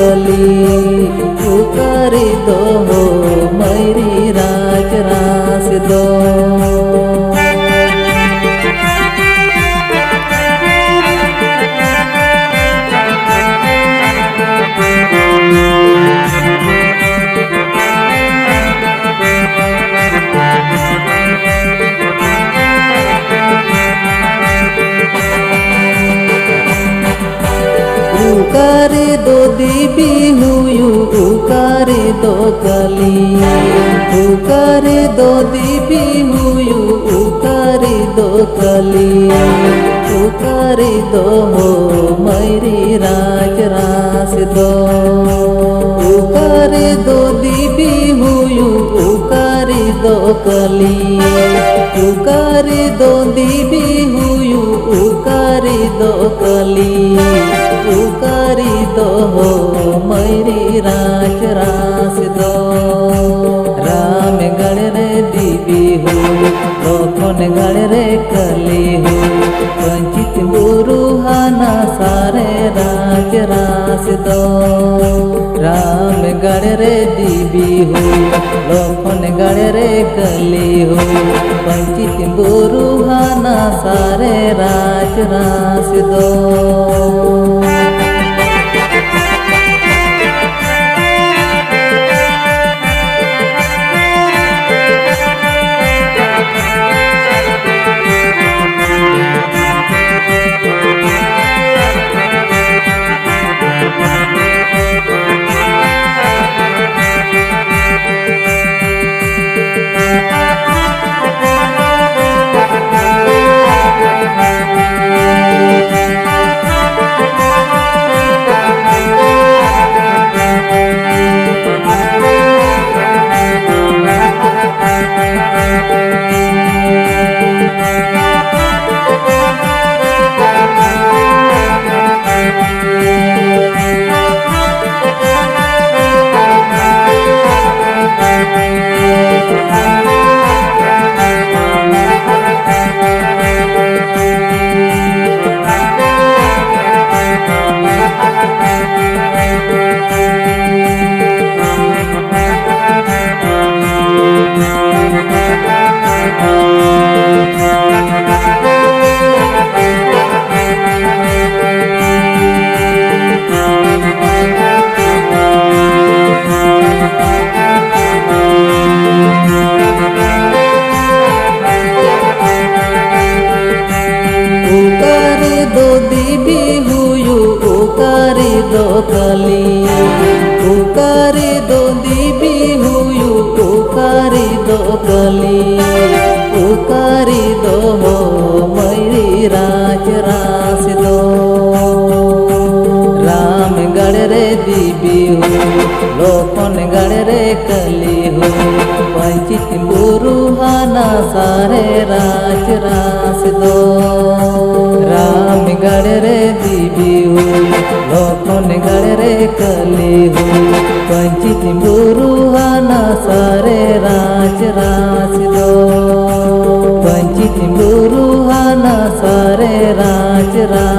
कली उकारी दो हो मैरी राज रास दो। उकारी दो दीबी हुयू उकारी दो कली उकारी दो दीबी हुयू उकारी दो कली उकारी दो हो मैरी राज रास दो। उकारी दो दीबी हुयू उकारी दो कली उकारी दो दीबी हुयू उकारी दो कली उकारी दो हो मैरी राज रास दो। राम गढ़ रे दीबी हो लखन गढ़ रे कली हो वंचित गुरु हाना सारे राज रास दो। राम गढ़ रे दीबी हो लखन गढ़ रे कली हो वंचित गुरु हाना सारे राज रास दो। दीबी हुयू उकारी दो कली उकारी दो दीबी हुयू उकारी दो कली उकारी दो हो मैरी राज रास दो। राम गढ़ रे दीबी हो लखन गढ़ रे कली हो वंचित गुरु हाना सारे राज रास दो। राम गढ़ रे दीबी हो लखन गढ़ रे कली हो वंचित गुरु हाना सारे राज रास दो। वंचित गुरु हाना सारे राज रास